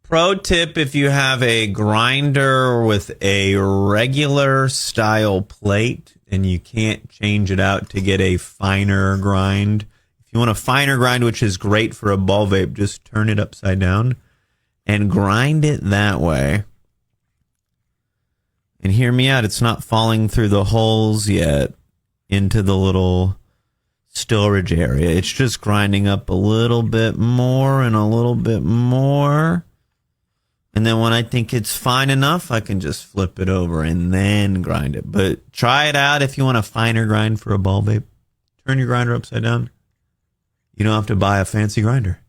Pro tip, if you have a grinder with a regular style plate and you can't change it out to get a finer grind, if you want a finer grind, which is great for a ball vape, just turn it upside down and grind it that way. And hear me out, it's not falling through the holes yet into the little storage area. It's just grinding up a little bit more and a little bit more. And then when I think it's fine enough, I can just flip it over and then grind it. But try it out if you want a finer grind for a ball vape. Turn your grinder upside down. You don't have to buy a fancy grinder.